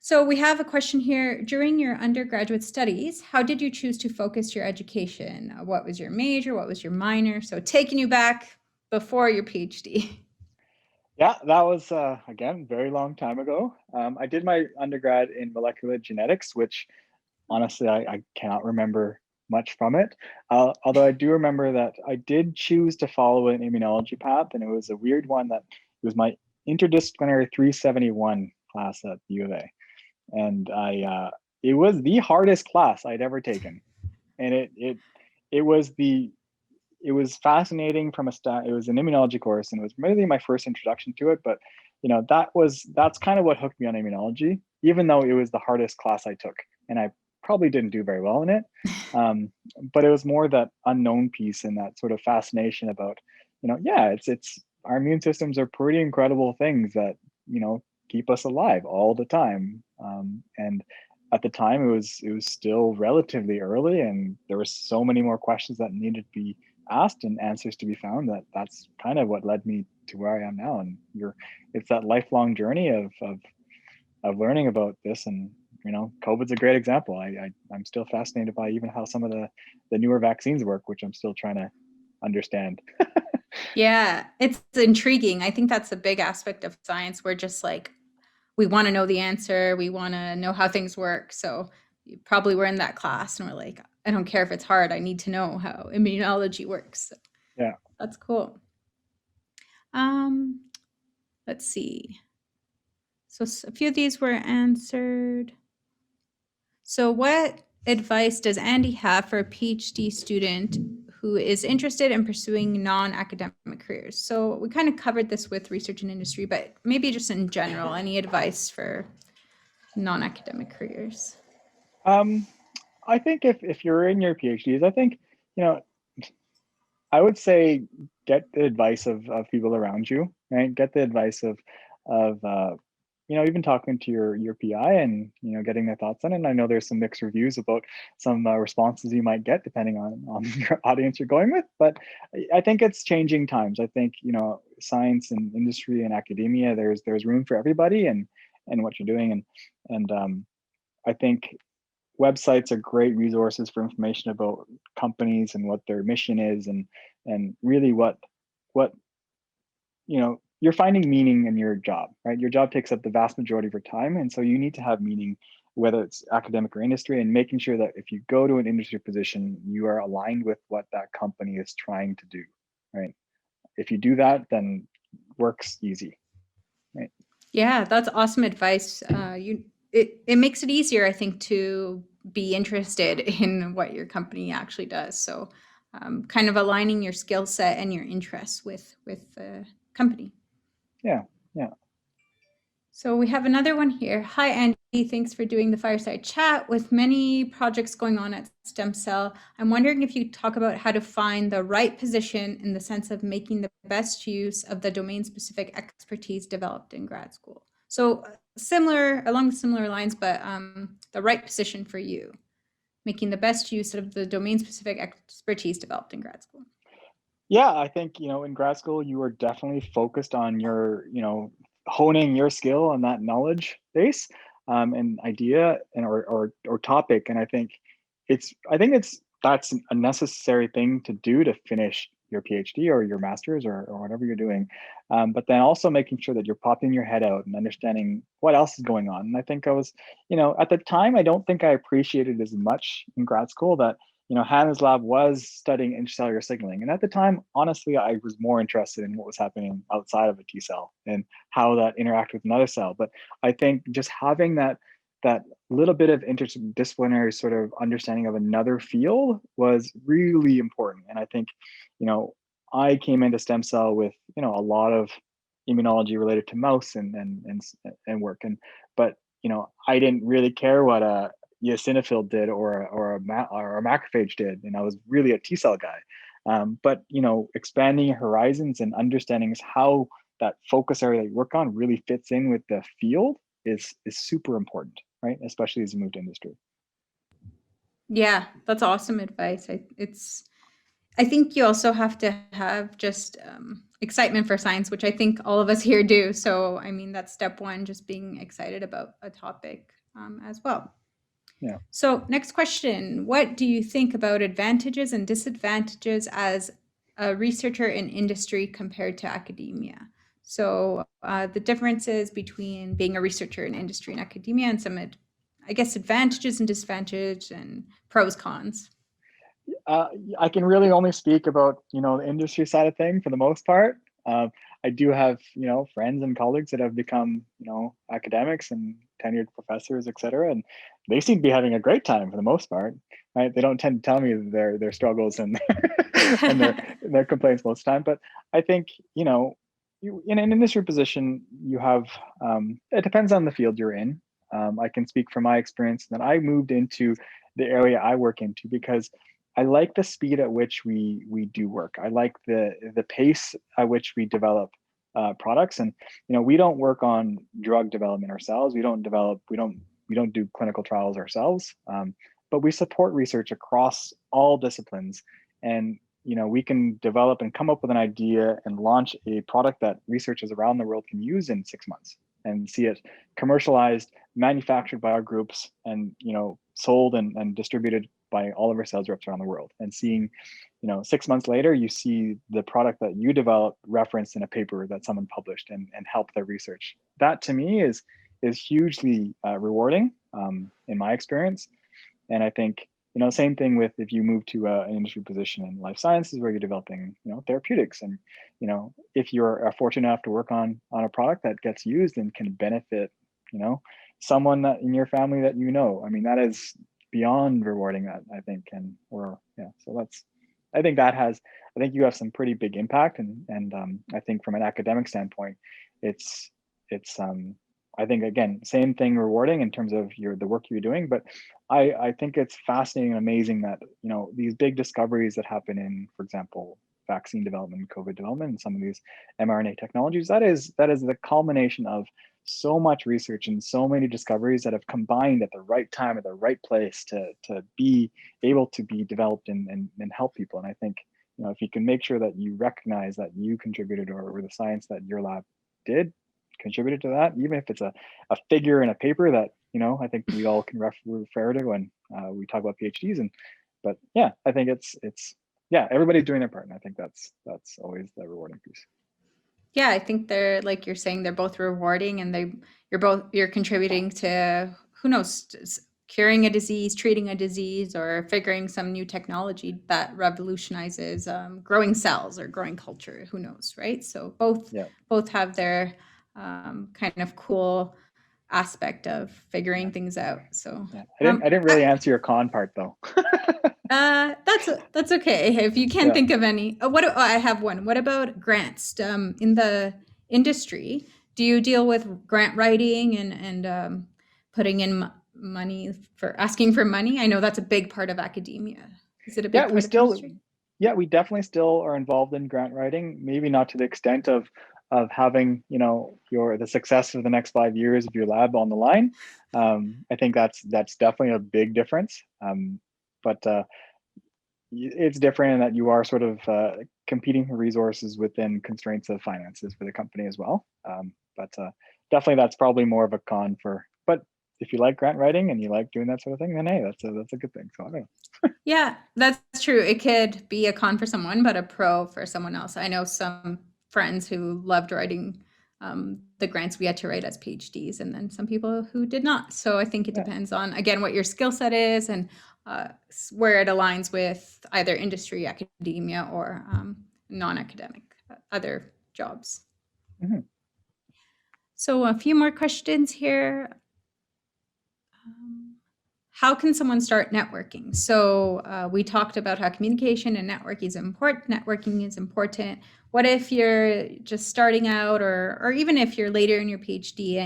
So we have a question here. During your undergraduate studies, how did you choose to focus your education? What was your major? What was your minor? So taking you back before your PhD. Yeah, that was again very long time ago. I did my undergrad in molecular genetics, which honestly I cannot remember much from it. Although I do remember that I did choose to follow an immunology path, and it was a weird one. That it was my interdisciplinary 371 class at the U of A, and it was the hardest class I'd ever taken, and it was the it was fascinating from it was an immunology course, and it was really my first introduction to it. But that's kind of what hooked me on immunology, even though it was the hardest class I took, and I probably didn't do very well in it. But it was more that unknown piece and that sort of fascination about, yeah, it's our immune systems are pretty incredible things that keep us alive all the time. And at the time, it was still relatively early, and there were so many more questions that needed to be asked and answers to be found. That's kind of what led me to where I am now. And it's that lifelong journey of learning about this. And COVID's a great example. I'm still fascinated by even how some of the newer vaccines work, which I'm still trying to understand. Yeah, it's intriguing. I think that's a big aspect of science. We're just like, we want to know the answer. We want to know how things work. So you probably were in that class and we're like, I don't care if it's hard. I need to know how immunology works. So Yeah. that's cool. Um, let's see. So a few of these were answered. So what advice does Andy have for a PhD student who is interested in pursuing non-academic careers? So we kind of covered this with research and industry, but maybe just in general, any advice for non-academic careers? I think if you're in your PhDs, I think, you know, I would say get the advice of people around you, right? Get the advice of even talking to your PI and getting their thoughts on it. And I know there's some mixed reviews about some responses you might get depending on your audience you're going with, but I think it's changing times. I think science and industry and academia, there's room for everybody and what you're doing, and I think websites are great resources for information about companies and what their mission is, and really what you're finding meaning in your job, right? Your job takes up the vast majority of your time, and so you need to have meaning, whether it's academic or industry, and making sure that if you go to an industry position, you are aligned with what that company is trying to do, right? If you do that, then work's easy, right? Yeah, that's awesome advice. It makes it easier, I think, to be interested in what your company actually does. So, kind of aligning your skill set and your interests with the company. Yeah, yeah. So we have another one here. Hi, Andy. Thanks for doing the Fireside Chat. With many projects going on at STEMCELL, I'm wondering if you talk about how to find the right position in the sense of making the best use of the domain-specific expertise developed in grad school. So along similar lines, but the right position for you, making the best use of the domain-specific expertise developed in grad school. Yeah, I think, in grad school, you are definitely focused on honing your skill and that knowledge base, and idea and or topic. And I think that's a necessary thing to do to finish your PhD or your master's or whatever you're doing. But then also making sure that you're popping your head out and understanding what else is going on. And I think at the time, I don't think I appreciated as much in grad school that Hannah's lab was studying intracellular signaling. And at the time, honestly, I was more interested in what was happening outside of a T cell and how that interacted with another cell. But I think just having that little bit of interdisciplinary sort of understanding of another field was really important. And I think, I came into stem cell with, a lot of immunology related to mouse and work. But I didn't really care what a eosinophil did or a macrophage did, and I was really a T cell guy. But expanding your horizons and understanding how that focus area that you work on really fits in with the field is super important, right? Especially as you move to industry. Yeah, that's awesome advice. I think you also have to have just excitement for science, which I think all of us here do. So, I mean, that's step one, just being excited about a topic as well. Yeah. So next question, what do you think about advantages and disadvantages as a researcher in industry compared to academia? So the differences between being a researcher in industry and academia, and some, I guess, advantages and disadvantages and pros, cons. I can really only speak about, the industry side of thing for the most part. I do have, friends and colleagues that have become, academics and tenured professors, et cetera, and they seem to be having a great time for the most part, right? They don't tend to tell me their struggles and and their complaints most of the time. But I think, you in an industry position, you have it depends on the field you're in. I can speak from my experience that I moved into the area I work into because I like the speed at which we do work. I like the pace at which we develop products, and we don't work on drug development ourselves. We don't do clinical trials ourselves, but we support research across all disciplines, and we can develop and come up with an idea and launch a product that researchers around the world can use in 6 months and see it commercialized, manufactured by our groups, and sold and distributed by all of our sales reps around the world. And seeing 6 months later, you see the product that you developed referenced in a paper that someone published and helped their research. That to me is hugely rewarding in my experience. And I think same thing with if you move to an industry position in life sciences where you're developing therapeutics, and if you're fortunate enough to work on a product that gets used and can benefit someone that in your family that I mean, that is beyond rewarding, that I think. And so that's, I think you have some pretty big impact, and I think from an academic standpoint, it's I think, again, same thing, rewarding in terms of the work you're doing. But I think it's fascinating and amazing that these big discoveries that happen in, for example, vaccine development, COVID development, and some of these mRNA technologies, that is the culmination of so much research and so many discoveries that have combined at the right time, at the right place to be able to be developed and help people. And I think if you can make sure that you recognize that you contributed, or the science that your lab did contributed to that, even if it's a figure in a paper that I think we all can refer to when we talk about PhDs. But yeah, I think it's everybody's doing their part, and I think that's always the rewarding piece. Yeah, I think they're, like you're saying, they're both rewarding, and you're contributing to, who knows, curing a disease, treating a disease, or figuring some new technology that revolutionizes growing cells or growing culture. Who knows, right? So both have their kind of cool aspect of figuring things out. So I didn't really answer your con part though. That's okay if you can't think of any. I have one. What about grants? In the industry, do you deal with grant writing and putting in money for asking for money? I know that's a big part of academia. Is it a big part of industry? Yeah, we definitely still are involved in grant writing. Maybe not to the extent of having the success of the next 5 years of your lab on the line. I think that's definitely a big difference. But it's different in that you are sort of competing for resources within constraints of finances for the company as well. But definitely that's probably more of a con but if you like grant writing and you like doing that sort of thing, then hey, that's a good thing. So I don't know. Yeah, that's true. It could be a con for someone, but a pro for someone else. I know some friends who loved writing the grants we had to write as PhDs, and then some people who did not. So I think it depends on, again, what your skill set is and where it aligns with either industry, academia, or non-academic, other jobs. Mm-hmm. So a few more questions here. How can someone start networking? So we talked about how communication and networking is important. What if you're just starting out, or even if you're later in your PhD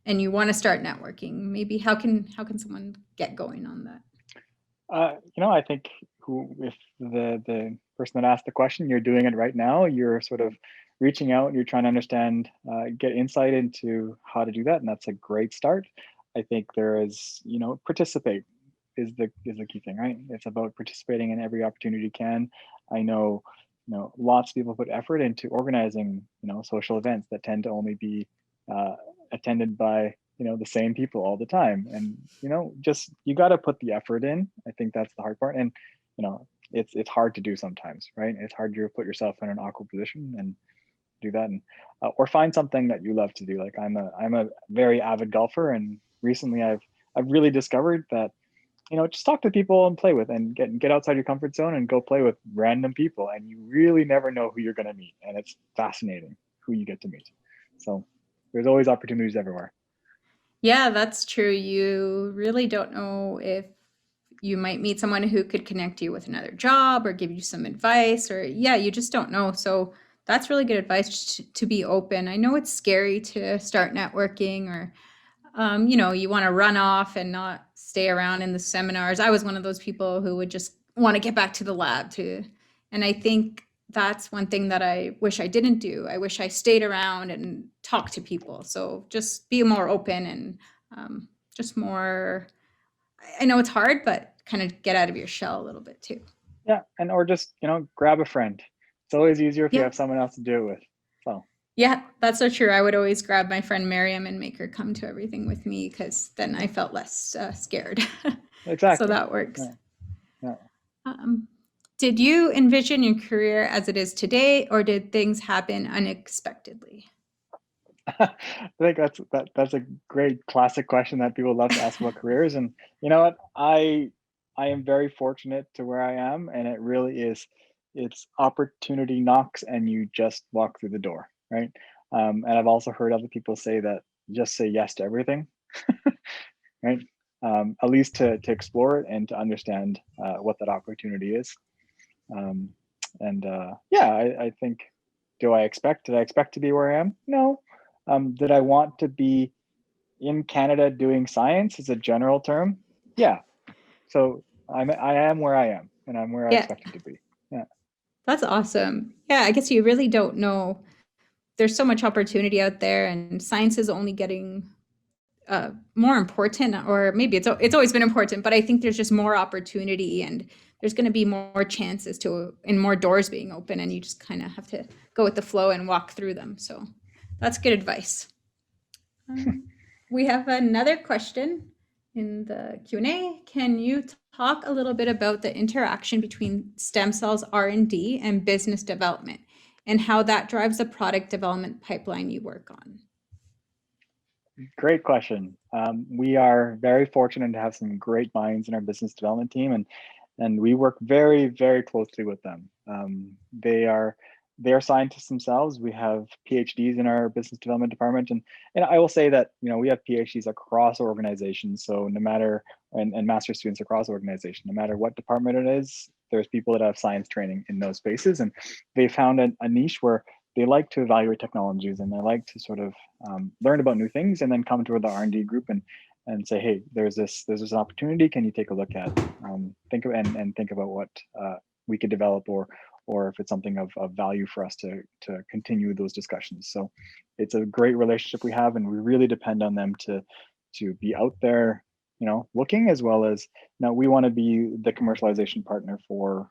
and you want to start networking? Maybe how can someone get going on that? I think if the person that asked the question, you're doing it right now, you're sort of reaching out, you're trying to understand, get insight into how to do that, and that's a great start. I think there is, participate is the key thing, right? It's about participating in every opportunity you can. I know, lots of people put effort into organizing, social events that tend to only be attended by, the same people all the time. And, just, you got to put the effort in. I think that's the hard part. And, it's hard to do sometimes, right? It's hard to put yourself in an awkward position and do that, and or find something that you love to do. Like I'm a very avid golfer, and recently I've really discovered that, just talk to people and play with, and get outside your comfort zone and go play with random people, and you really never know who you're going to meet, and it's fascinating who you get to meet. So there's always opportunities everywhere. Yeah, that's true. You really don't know if you might meet someone who could connect you with another job or give you some advice, or yeah, you just don't know. So that's really good advice to be open. I know it's scary to start networking, or you want to run off and not stay around in the seminars. I was one of those people who would just want to get back to the lab too. And I think that's one thing that I wish I didn't do. I wish I stayed around and talked to people. So just be more open and just more, I know it's hard, but kind of get out of your shell a little bit too. Yeah, and or just, grab a friend. It's always easier if you Yeah. have someone else to do it with. So Yeah, that's so true. I would always grab my friend Miriam and make her come to everything with me, because then I felt less scared. exactly. So that works. Yeah. Did you envision your career as it is today, or did things happen unexpectedly? I think that's a great classic question that people love to ask about careers. And you know what? I am very fortunate to where I am, and it really is. It's opportunity knocks, and you just walk through the door, right? And I've also heard other people say that just say yes to everything, right? At least to explore it and to understand what that opportunity is. Um, and yeah, I think. Did I expect to be where I am? No. Did I want to be in Canada doing science as a general term? Yeah. So I am where I am, and I'm where I Yeah, expected to be. Yeah. that's awesome. Yeah, I guess you really don't know. There's so much opportunity out there, and science is only getting more important, or maybe it's always been important, but I think there's just more opportunity, and there's going to be more chances to, and more doors being open, and you just kind of have to go with the flow and walk through them. So that's good advice. We have another question in the Q&A. Can you talk a little bit about the interaction between stem cells R&D and business development, and how that drives the product development pipeline you work on? Great question. We are very fortunate to have some great minds in our business development team, and we work very, very closely with them. They are scientists themselves. We have PhDs in our business development department, and I will say that we have PhDs across organizations. So no matter and master students across organization, no matter what department it is, there's people that have science training in those spaces, and they found a niche where they like to evaluate technologies, and they like to sort of learn about new things, and then come to the R&D group and say, hey, there's this opportunity. Can you take a look at think of and think about what we could develop, or if it's something of value for us to continue those discussions. So it's a great relationship we have, and we really depend on them to be out there, looking, as well as now we want to be the commercialization partner for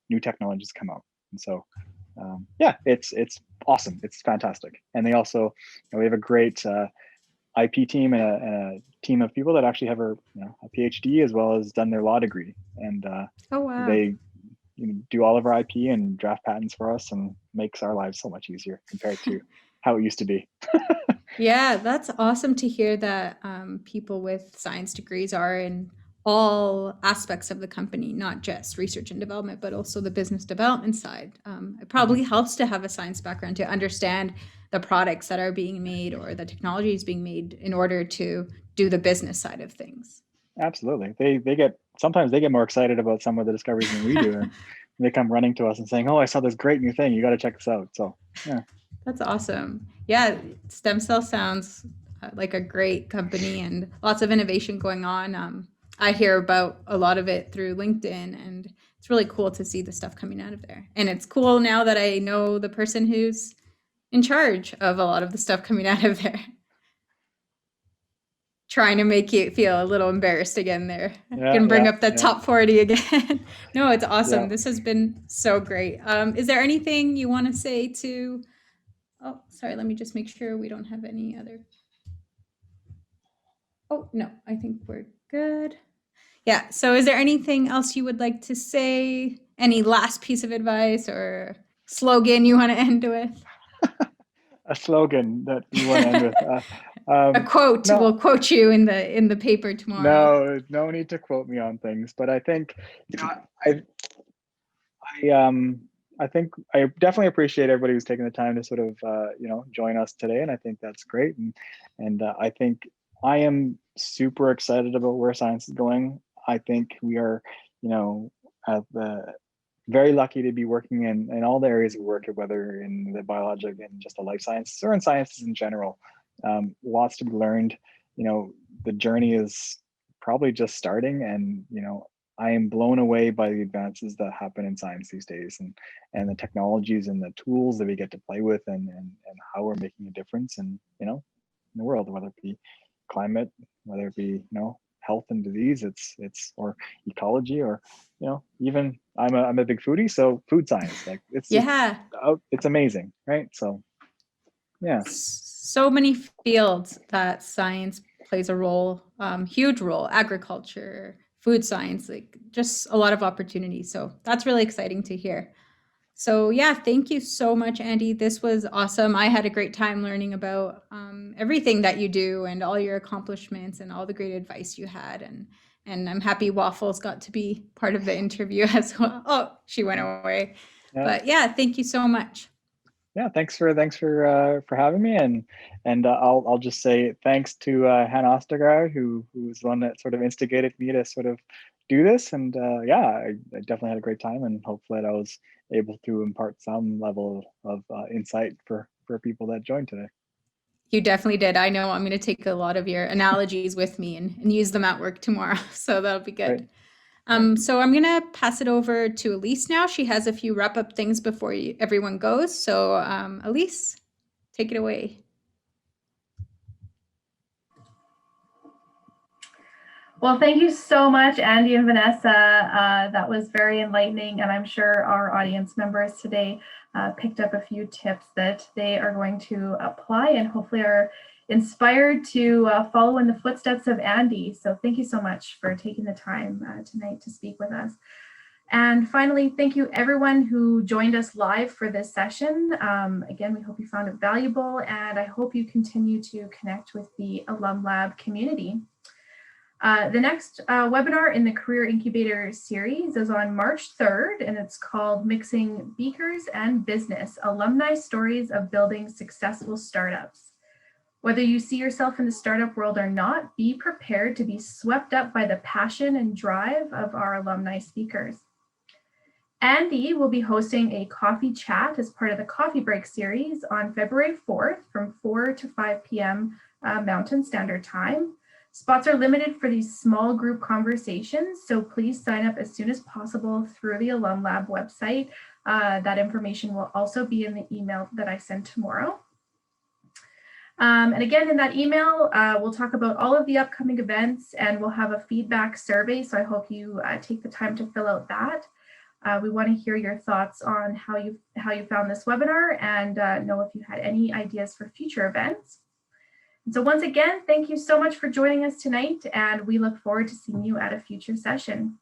new technologies come out. And so yeah, it's awesome. It's fantastic. And they also, we have a great IP team, and a team of people that actually have a PhD, as well as done their law degree. And Oh, wow. they do all of our IP and draft patents for us, and makes our lives so much easier compared to how it used to be. Yeah, that's awesome to hear that people with science degrees are in all aspects of the company, not just research and development, but also the business development side. It probably helps to have a science background to understand the products that are being made, or the technologies being made, in order to do the business side of things. Absolutely. Sometimes they get more excited about some of the discoveries than we do, and they come running to us and saying, oh, I saw this great new thing, you got to check this out. So yeah. That's awesome. Yeah, Stem Cell sounds like a great company, and lots of innovation going on. I hear about a lot of it through LinkedIn, and it's really cool to see the stuff coming out of there. And it's cool now that I know the person who's in charge of a lot of the stuff coming out of there. trying to make you feel a little embarrassed again there. Yeah, Can bring yeah, up the yeah, top 40 again. No, it's awesome. yeah. This has been so great. Is there anything you want to say to, oh, sorry, let me just make sure we don't have any other. Oh, no, I think we're good. Yeah, so is there anything else you would like to say? Any last piece of advice or slogan you want to end with? A slogan that you want to end with. A quote. No, We'll quote you in the paper tomorrow. no need to quote me on things, but I think, I um I think I definitely appreciate everybody who's taking the time to sort of join us today, and I think that's great. And I think I am super excited about where science is going. I think we are, at the very lucky to be working in all the areas we work in, whether in the biologic and just the life sciences or in sciences in general. Lots to be learned. The journey is probably just starting, and I am blown away by the advances that happen in science these days, and the technologies and the tools that we get to play with, and how we're making a difference in the world, whether it be climate, whether it be health and disease, it's or ecology, or even I'm a big foodie, so food science, like it's just Yeah. it's amazing, right? So yeah. So many fields that science plays a role, huge role, agriculture, food science, like just a lot of opportunities. So that's really exciting to hear. So yeah, thank you so much, Andy. This was awesome. I had a great time learning about everything that you do and all your accomplishments and all the great advice you had. And I'm happy Waffles got to be part of the interview as well. Oh, she went away. Yeah. But yeah, thank you so much. Yeah, thanks for having me, and I'll just say thanks to Hannah Ostergaard, who was the one that sort of instigated me to sort of do this, and yeah, I definitely had a great time, and hopefully that I was able to impart some level of insight for people that joined today. You definitely did. I know I'm going to take a lot of your analogies with me and use them at work tomorrow. So that'll be good. So I'm going to pass it over to Elise now. She has a few wrap up things before everyone goes. So Elise, take it away. Well, thank you so much, Andy and Vanessa. That was very enlightening, and I'm sure our audience members today picked up a few tips that they are going to apply and hopefully are inspired to follow in the footsteps of Andy. So thank you so much for taking the time tonight to speak with us. And finally, thank you everyone who joined us live for this session. Again, we hope you found it valuable, and I hope you continue to connect with the Alumlab community. The next webinar in the Career Incubator series is on March 3rd, and it's called Mixing Beakers and Business, Alumni Stories of Building Successful Startups. Whether you see yourself in the startup world or not, be prepared to be swept up by the passion and drive of our alumni speakers. Andy will be hosting a coffee chat as part of the Coffee Break series on February 4th from 4 to 5 p.m. Mountain Standard Time. Spots are limited for these small group conversations, so please sign up as soon as possible through the Alumlab website. That information will also be in the email that I send tomorrow. And again, in that email, we'll talk about all of the upcoming events, and we'll have a feedback survey, so I hope you take the time to fill out that. We want to hear your thoughts on how you found this webinar, and know if you had any ideas for future events. So once again, thank you so much for joining us tonight, and we look forward to seeing you at a future session.